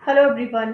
Hello everyone.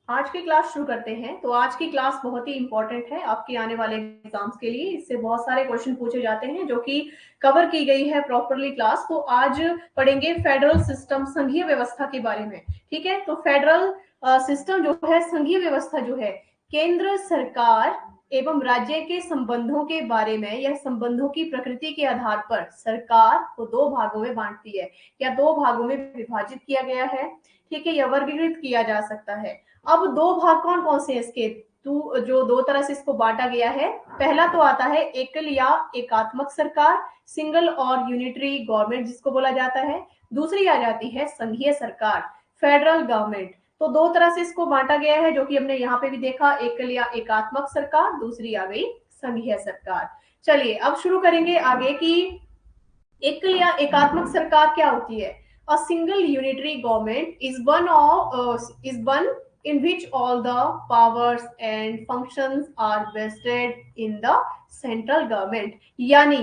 आज की class शुरू करते हैं। तो आज की क्लास बहुत ही इंपॉर्टेंट है आपके आने वाले एग्जाम्स के लिए। इससे बहुत सारे क्वेश्चन पूछे जाते हैं जो कि कवर की गई है प्रॉपरली क्लास। तो आज पढ़ेंगे फेडरल सिस्टम, संघीय व्यवस्था के बारे में। ठीक है, तो फेडरल सिस्टम जो है, संघीय व्यवस्था जो है, केंद्र सरकार एवं राज्य के संबंधों के बारे में, यह संबंधों की प्रकृति के आधार पर सरकार को दो भागों में बांटती है या दो भागों में विभाजित किया गया है। ठीक है, यह वर्गीकृत किया जा सकता है। अब दो भाग कौन कौन से इसके, तो जो दो तरह से इसको बांटा गया है, पहला तो आता है एकल या एकात्मक सरकार, सिंगल और यूनिटरी गवर्नमेंट जिसको बोला जाता है। दूसरी आ जाती है संघीय सरकार, फेडरल गवर्नमेंट। तो दो तरह से इसको बांटा गया है, जो कि हमने यहाँ पे भी देखा, एकल या एकात्मक सरकार, दूसरी आ गई संघीय सरकार। चलिए अब शुरू करेंगे आगे की एकल या एकात्मक सरकार क्या होती है। A single unitary government is one in which all the powers and functions are vested in the central government। यानी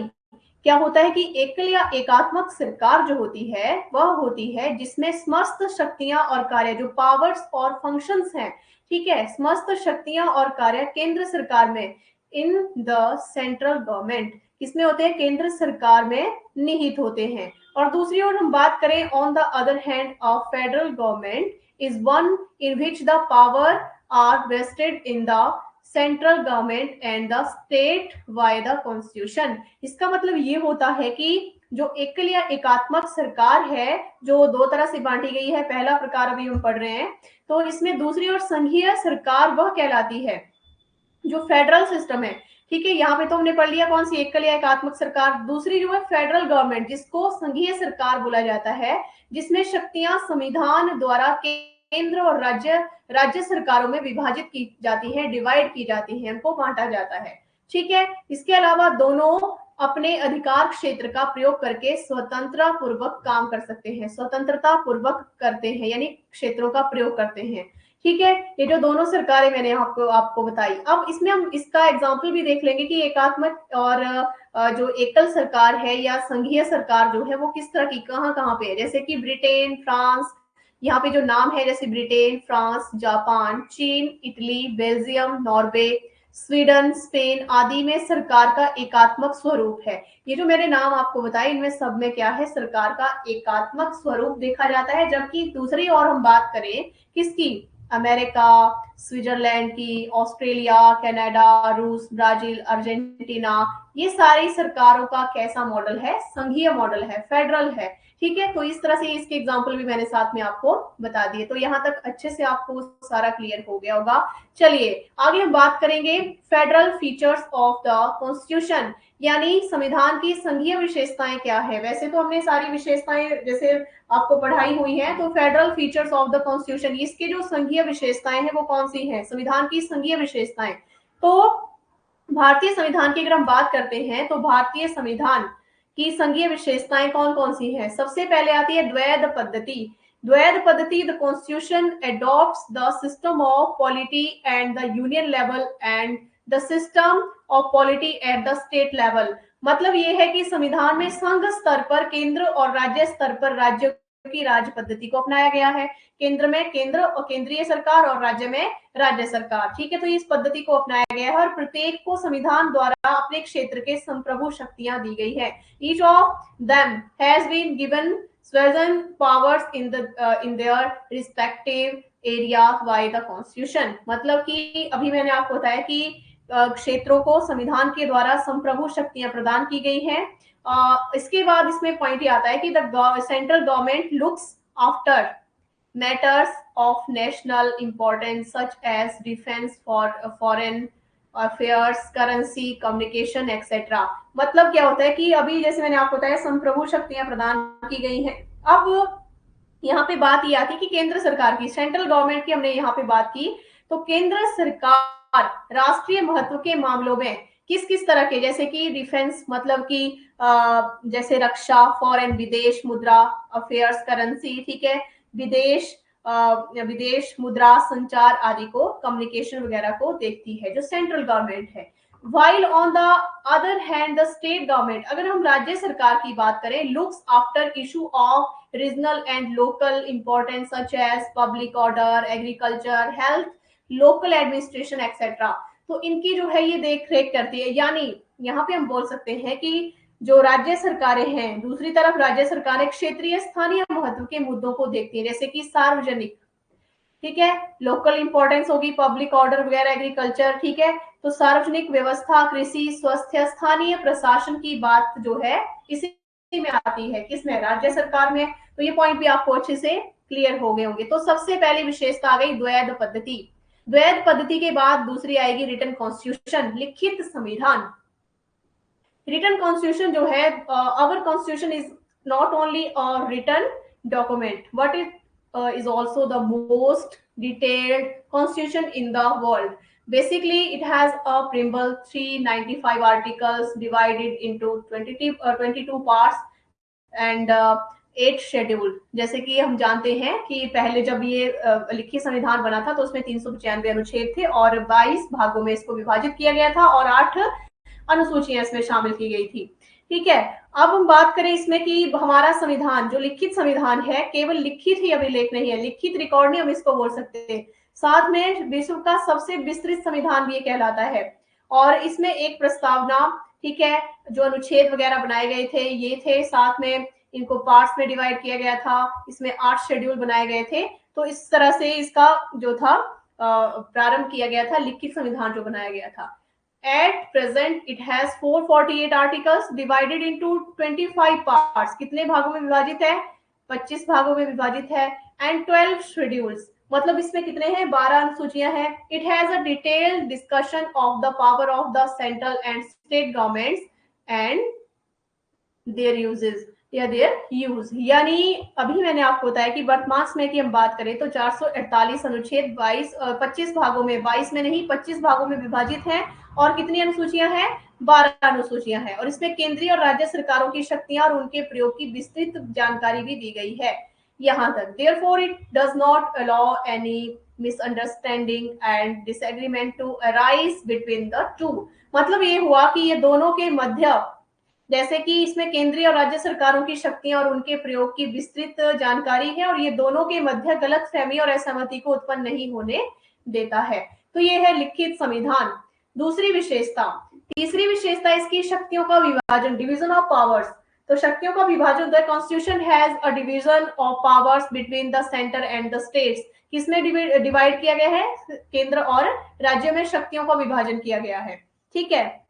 क्या होता है कि एकल या एकात्मक सरकार जो होती है वह होती है जिसमें समस्त शक्तियां और कार्य, जो पावर्स और फंक्शंस हैं, ठीक है, समस्त शक्तियां और कार्य केंद्र सरकार में, इन द सेंट्रल गवर्नमेंट, किसमें होते हैं, केंद्र सरकार में निहित होते हैं। और दूसरी ओर हम बात करें, on the other hand of federal government is one in which the power are vested in the central government and the state by the constitution. इसका मतलब ये होता है कि जो एकल या एकात्मक सरकार है, जो दो तरह से बांटी गई है, पहला प्रकार अभी हम पढ़ रहे हैं, तो इसमें दूसरी ओर संघीय सरकार वह कहलाती है जो फेडरल सिस्टम है। ठीक है, यहाँ पे तो हमने पढ़ लिया कौन सी, एकल या एकात्मक सरकार। दूसरी जो है फेडरल गवर्नमेंट, जिसको संघीय सरकार बोला जाता है, जिसमें शक्तियां संविधान द्वारा केंद्र और राज्य सरकारों में विभाजित की जाती है, डिवाइड की जाती है, उनको बांटा जाता है। ठीक है, इसके अलावा दोनों अपने अधिकार क्षेत्र का प्रयोग करके स्वतंत्रता पूर्वक काम कर सकते हैं, स्वतंत्रता पूर्वक करते हैं, यानी क्षेत्रों का प्रयोग करते हैं। ठीक है, ये जो दोनों सरकारें मैंने आपको बताई। अब इसमें हम इसका एग्जाम्पल भी देख लेंगे कि एकात्मक और जो एकल सरकार है या संघीय सरकार जो है वो किस तरह की, कहाँ कहाँ पे है। जैसे कि ब्रिटेन, फ्रांस, यहाँ पे जो नाम है, जैसे ब्रिटेन, फ्रांस, जापान, चीन, Italy, Belgium, Norway, Sweden, Spain आदि में सरकार का एकात्मक स्वरूप है। ये जो मैंने नाम आपको बताए, इनमें सब में क्या है, सरकार का एकात्मक स्वरूप देखा जाता है। जबकि दूसरी ओर हम बात करें किसकी, अमेरिका, स्विट्जरलैंड की, ऑस्ट्रेलिया, कनाडा, रूस, ब्राजील, अर्जेंटीना, ये सारी सरकारों का कैसा मॉडल है, संघीय मॉडल है, फेडरल है। ठीक है, तो इस तरह से इसके एग्जाम्पल भी मैंने साथ में आपको बता दिए। तो यहाँ तक अच्छे से आपको सारा क्लियर हो गया होगा। चलिए आगे हम बात करेंगे federal features of the constitution, यानी संविधान की संघीय विशेषताएं क्या है। वैसे तो हमने सारी विशेषताएं जैसे आपको पढ़ाई हुई है। तो federal features of the constitution, इसके जो संघीय विशेषताएं हैं वो कौन सी हैं, संविधान की संघीय विशेषताएं। तो भारतीय संविधान की अगर हम बात करते हैं तो भारतीय संविधान की संघीय विशेषताएं कौन कौन सी हैं। सबसे पहले आती है द्वैध पद्धति। द्वैध पद्धति, the constitution adopts the system of polity and the union level and the system of polity at the state level. मतलब ये है कि संविधान में संघ स्तर पर, केंद्र और राज्य स्तर पर राज्य की राज्य पद्धति को अपनाया गया है। केंद्र में केंद्र और केंद्रीय सरकार और राज्य में राज्य सरकार। ठीक है, तो इस पद्धति को अपनाया गया है और प्रत्येक को संविधान द्वारा अपने क्षेत्र के संप्रभु शक्तियां दी गई है। Each of them has been given certain powers in their respective area by the constitution। मतलब कि अभी मैंने आपको बताया कि क्षेत्रों को संविधान के द्वारा संप्रभु शक्तियां प्रदान की गई हैं। इसके बाद इसमें पॉइंट ये आता है कि the central government looks after matters of national importance such as defense, for foreign affairs, currency, communication, etc। मतलब क्या होता है कि अभी जैसे मैंने आपको बताया संप्रभु शक्तियां प्रदान की गई हैं। अब यहाँ पे बात ये आती है कि केंद्र सरकार की, सेंट्रल गवर्नमेंट की हमने यहाँ पे बात की। तो केंद्र सरकार राष्ट्रीय महत्व के मामलों में किस किस तरह के, जैसे कि डिफेंस, मतलब कि जैसे रक्षा, फॉरेन विदेश, मुद्रा अफेयर्स, करेंसी, ठीक है, विदेश विदेश मुद्रा, संचार आदि को, कम्युनिकेशन वगैरह को देखती है जो सेंट्रल गवर्नमेंट है। while on the other hand the state government, अगर हम राज्य सरकार की बात करें, looks after issue of regional and local importance such as public order, agriculture, health, local administration etc. तो इनकी जो है ये देख रेख करती है। यानी यहाँ पे हम बोल सकते हैं कि जो राज्य सरकारें हैं, दूसरी तरफ राज्य सरकारें क्षेत्रीय स्थानीय महत्व के मुद्दों को देखती है, जैसे कि सार्वजनिक, ठीक है, लोकल इंपॉर्टेंस होगी, पब्लिक ऑर्डर वगैरह, एग्रीकल्चर, ठीक है, तो सार्वजनिक व्यवस्था, कृषि, स्वास्थ्य, स्थानीय प्रशासन की बात जो है इसी में आती है, किसमें, राज्य सरकार में। तो ये पॉइंट भी आपको अच्छे से क्लियर हो गए होंगे। तो सबसे पहली विशेषता आ गई द्वैध पद्धति। द्वैध पद्धति के बाद दूसरी आएगी रिटन कॉन्स्टिट्यूशन, लिखित संविधान। रिटन कॉन्स्टिट्यूशन जो है, our constitution is not only a written document but it is also the most detailed constitution in the world. Basically, it has a preamble, 395 articles divided into 22 parts and 8 schedule. जैसे कि हम जानते हैं कि पहले जब ये लिखित संविधान बना था तो उसमें 395 अनुच्छेद थे और 22 भागों में इसको विभाजित किया गया था और 8 अनुसूचियां इसमें शामिल की गई थी। ठीक है, अब हम बात करें इसमें कि हमारा संविधान जो लिखित संविधान है, केवल लिखित ही अभिलेख नहीं है, लिखित रिकॉर्ड नहीं हम इसको बोल सकते, साथ में विश्व का सबसे विस्तृत संविधान भी ये कहलाता है। और इसमें एक प्रस्तावना, ठीक है, जो अनुच्छेद वगैरह बनाए गए थे ये थे, साथ में इनको पार्ट्स में डिवाइड किया गया था, इसमें 8 शेड्यूल बनाए गए थे। तो इस तरह से इसका जो था प्रारंभ किया गया था, लिखित संविधान जो बनाया गया था। At present, it has 448 articles divided into 25 parts. कितने भागों में विभाजित है? 25 भागों में विभाजित है। And 12 schedules. मतलब इसमें कितने हैं? 12 अनुसूचियां हैं। It has a detailed discussion of the power of the central and state governments and their uses या their use। यानी अभी मैंने आपको बताया कि वर्तमान समय की हम बात करें तो 448 अनुच्छेद 25 भागों में, 22 में नहीं 25 भागों में विभाजित हैं। और कितनी अनुसूचियां हैं? 12 अनुसूचियां हैं। और इसमें केंद्रीय और राज्य सरकारों की शक्तियां और उनके प्रयोग की विस्तृत जानकारी भी दी गई है यहां तक। Therefore, it does not allow any misunderstanding and disagreement to arise between the two। मतलब ये हुआ कि ये दोनों के मध्य, जैसे कि इसमें केंद्रीय और राज्य सरकारों की शक्तियां और उनके प्रयोग की विस्तृत जानकारी है और ये दोनों के मध्य गलतफहमी और असहमति को उत्पन्न नहीं होने देता है। तो ये है लिखित संविधान। दूसरी विशेषता, तीसरी विशेषता इसकी शक्तियों का विभाजन, डिवीजन ऑफ पावर्स। तो शक्तियों का विभाजन, the constitution has a division of powers between the centre and the states. किसमें डिवाइड किया गया है? केंद्र और राज्य में शक्तियों का विभाजन किया गया है। ठीक है,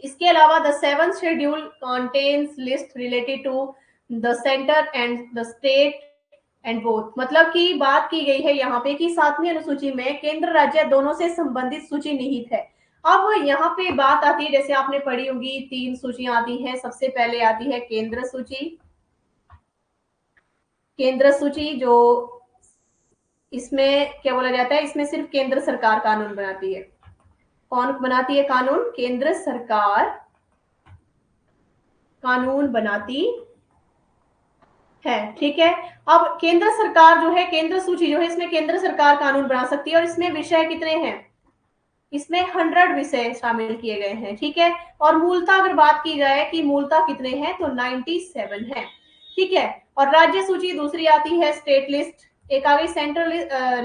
इसके अलावा the 7th schedule contains list related to the centre and the state and both. मतलब की बात की गई है यहाँ पे कि 7वीं अनुसूची में केंद्र राज्य दोनों से संबंधित सूची निहित है। अब यहाँ पे बात आती है, जैसे आपने पढ़ी होगी 3 सूचियां आती हैं। सबसे पहले आती है केंद्र सूची। केंद्र सूची जो इसमें क्या बोला जाता है, इसमें सिर्फ केंद्र सरकार कानून बनाती है। कौन बनाती है कानून? केंद्र सरकार कानून बनाती है। ठीक है, अब केंद्र सरकार जो है, केंद्र सूची जो है, इसमें केंद्र सरकार कानून बना सकती है और इसमें विषय कितने हैं? इसमें 100 विषय शामिल किए गए हैं। ठीक है, और मूलता अगर बात की जाए कि मूलता कितने हैं तो 97 है। ठीक है, और राज्य सूची दूसरी आती है स्टेट लिस्ट। एक आ गई सेंट्रल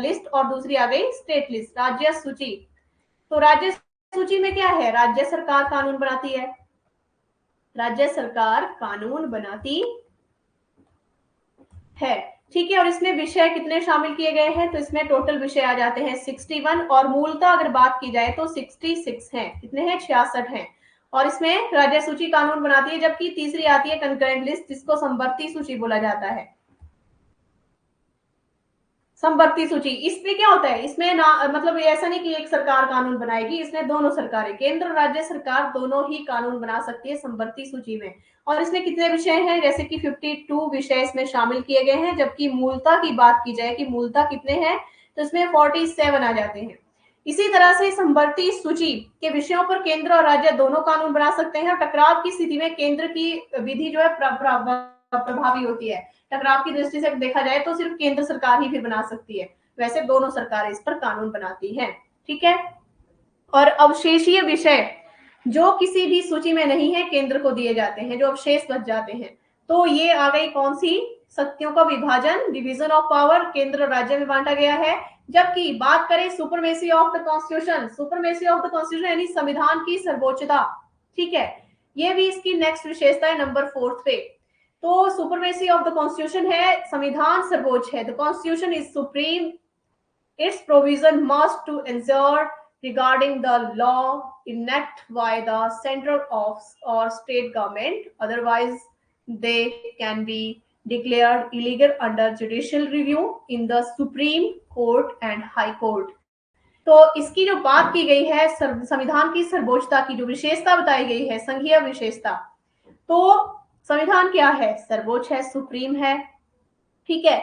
लिस्ट और दूसरी आ गई स्टेट लिस्ट, राज्य सूची। तो राज्य सूची में क्या है? राज्य सरकार कानून बनाती है, राज्य सरकार कानून बनाती है। ठीक है, और इसमें विषय कितने शामिल किए गए हैं? तो इसमें टोटल विषय आ जाते हैं 61 और मूलता अगर बात की जाए तो 66 हैं। कितने हैं? 66 हैं। और इसमें राज्य सूची कानून बनाती है, जबकि तीसरी आती है कंकरेंट लिस्ट, जिसको समवर्ती सूची बोला जाता है। समवर्ती सूची, इसमें क्या होता है? इसमें ना मतलब ऐसा नहीं कि एक सरकार कानून बनाएगी, इसमें दोनों सरकारें, केंद्र और राज्य सरकार दोनों ही कानून बना सकती है समवर्ती सूची में। और इसमें कितने विषय हैं? जैसे कि 52 विषय इसमें शामिल किए गए हैं, जबकि मूलता की बात की जाए कि मूलता कितने हैं तो इसमें 47 आ जाते हैं। इसी तरह से समवर्ती सूची के विषयों पर केंद्र और राज्य दोनों कानून बना सकते हैं। और टकराव की स्थिति में केंद्र की विधि जो है प्रभावी होती है। टकराव की दृष्टि से देखा जाए तो सिर्फ केंद्र सरकार ही फिर बना सकती है, वैसे दोनों सरकारें इस पर कानून बनाती हैं। ठीक है, और अवशेषीय विषय, जो किसी भी सूची में नहीं है केंद्र को दिए जाते हैं, जो अवशेष बच जाते हैं। तो ये आ गई कौन सी, शक्तियों का विभाजन, डिवीजन ऑफ पावर, केंद्र और राज्य में बांटा गया है। जबकि बात करें supremacy of the constitution, supremacy of the constitution यानी संविधान की सर्वोच्चता, ठीक है, ये भी इसकी नेक्स्ट विशेषता है नंबर 4 पे। तो सुपरमेसी ऑफ द कॉन्स्टिट्यूशन है, संविधान सर्वोच्च है, the constitution is supreme, its provision must to ensure regarding the law enacted by the central of or state government, otherwise they can be declared illegal under judicial review in the Supreme Court and High Court। तो इसकी जो बात की गई है संविधान की सर्वोच्चता की जो विशेषता बताई गई है, संघीय विशेषता, तो संविधान क्या है, सर्वोच्च है, सुप्रीम है, ठीक है।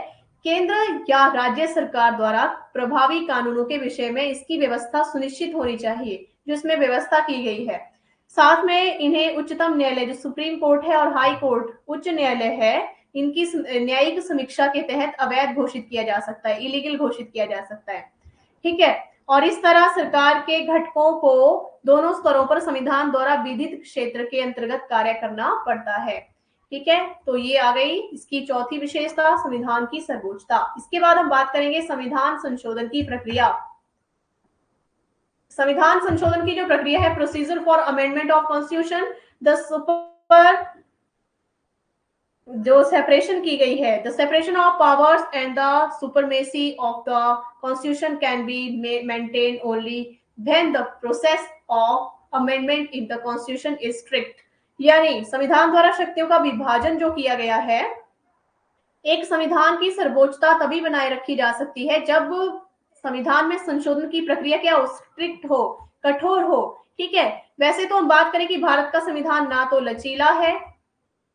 केंद्र या राज्य सरकार द्वारा प्रभावी कानूनों के विषय में इसकी व्यवस्था सुनिश्चित होनी चाहिए, जो इसमें व्यवस्था की गई है। साथ में इन्हें उच्चतम न्यायालय जो सुप्रीम कोर्ट है और हाई कोर्ट उच्च न्यायालय है, इनकी न्यायिक समीक्षा के तहत अवैध घोषित किया जा सकता है, इलीगल घोषित किया जा सकता है, ठीक है। और इस तरह सरकार के घटकों को दोनों स्तरों पर संविधान द्वारा विधित क्षेत्र के अंतर्गत कार्य करना पड़ता है, ठीक है। तो ये आ गई इसकी चौथी विशेषता, संविधान की सर्वोच्चता। इसके बाद हम बात करेंगे संविधान संशोधन की प्रक्रिया। संविधान संशोधन की जो प्रक्रिया है, procedure for amendment of constitution, the super जो सेपरेशन की गई है, the separation of powers and the supremacy of the constitution can be maintain only when the process of amendment in the constitution is strict. यानी संविधान द्वारा शक्तियों का विभाजन जो किया गया है, एक संविधान की सर्वोच्चता तभी बनाए रखी जा सकती है जब संविधान में संशोधन की प्रक्रिया क्या हो, स्ट्रिक्ट हो, कठोर हो, ठीक है। वैसे तो हम बात करें कि भारत का संविधान ना तो लचीला है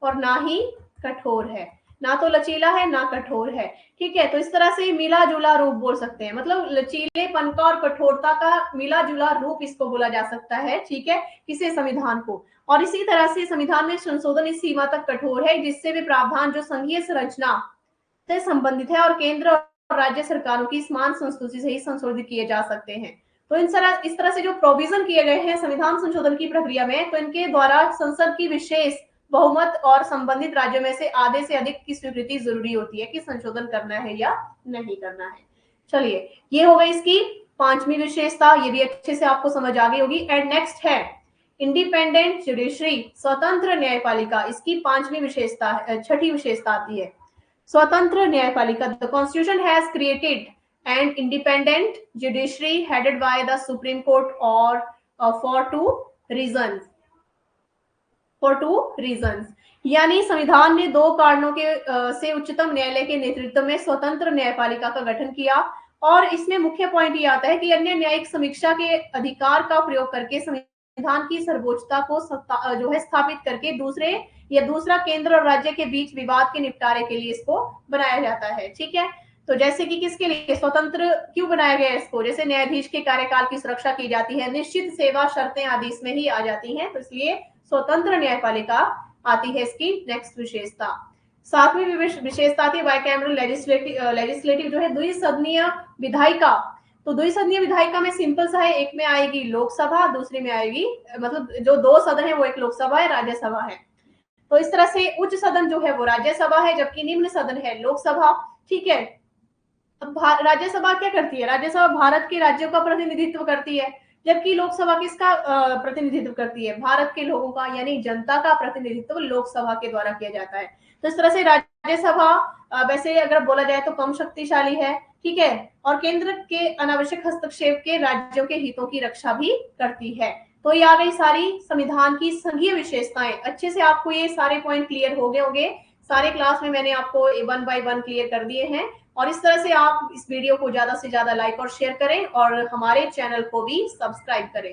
और ना ही कठोर है, ना तो लचीला है ना कठोर है, ठीक है। तो इस तरह से मिला जुला रूप बोल सकते हैं, मतलब लचीलेपन का और कठोरता का मिला जुला रूप इसको बोला जा सकता है, ठीक है, किसी संविधान को। और इसी तरह से संविधान में संशोधन इस सीमा तक कठोर है जिससे भी प्रावधान जो संघीय संरचना से संबंधित है और केंद्र और राज्य सरकारों की समान संस्तुति से ही संशोधित किए जा सकते हैं। तो इस तरह से जो प्रोविजन किए गए हैं संविधान संशोधन की प्रक्रिया में, तो इनके द्वारा संसद की विशेष बहुमत और संबंधित राज्यों में से आधे से अधिक की स्वीकृति जरूरी होती है कि संशोधन करना है या नहीं करना है। चलिए, ये हो गई इसकी पांचवी विशेषता, ये भी अच्छे से आपको समझ आ गई होगी। एंड नेक्स्ट है इंडिपेंडेंट जुडिशरी, स्वतंत्र न्यायपालिका। इसकी पांचवी विशेषता, छठी विशेषता आती है स्वतंत्र न्यायपालिका। The constitution has created and independent judiciary headed by the supreme court और फॉर टू रीजंस। यानी संविधान ने दो कारणों के से उच्चतम न्यायालय के नेतृत्व में स्वतंत्र न्यायपालिका का गठन किया। और इसमें मुख्य पॉइंट ये आता है कि अन्य न्यायिक समीक्षा के अधिकार का प्रयोग करके संविधान की सर्वोच्चता को जो है स्थापित करके दूसरा केंद्र और राज्य के बीच विवाद के निपटारे के लिए इसको बनाया जाता है, ठीक है। तो जैसे कि किसके लिए स्वतंत्र क्यों बनाया गया इसको, जैसे न्यायाधीश के कार्यकाल की सुरक्षा की जाती है, निश्चित सेवा शर्तें आदि इसमें ही आ जाती हैं, तो इसलिए स्वतंत्र न्यायपालिका आती है इसकी नेक्स्ट विशेषता। सातवीं विशेषता आती है बाइकैमरल लेजिस्लेटिव जो है द्विसदनीय विधायिका। तो द्विसदनीय विधायिका में सिंपल सा है, एक में आएगी लोकसभा, दूसरी में आएगी, मतलब जो दो सदन है वो एक लोकसभा है, राज्यसभा है। तो इस तरह से उच्च सदन जो है वो राज्यसभा है, जबकि निम्न सदन है लोकसभा, ठीक है। अब राज्यसभा क्या करती है, राज्यसभा भारत के राज्यों का प्रतिनिधित्व करती है, जबकि लोकसभा किसका प्रतिनिधित्व करती है, भारत के लोगों का, यानी जनता का प्रतिनिधित्व लोकसभा के द्वारा किया जाता है। तो इस तरह से राज्यसभा वैसे अगर बोला जाए तो कम शक्तिशाली है, ठीक है, और केंद्र के अनावश्यक हस्तक्षेप के राज्यों के हितों की रक्षा भी करती है। तो ये आ गई सारी संविधान की संघीय विशेषताएं। अच्छे से आपको ये सारे पॉइंट क्लियर हो गए होंगे, सारे क्लास में मैंने आपको 1 बाय 1 क्लियर कर दिए हैं। और इस तरह से आप इस वीडियो को ज्यादा से ज्यादा लाइक और शेयर करें और हमारे चैनल को भी सब्सक्राइब करें।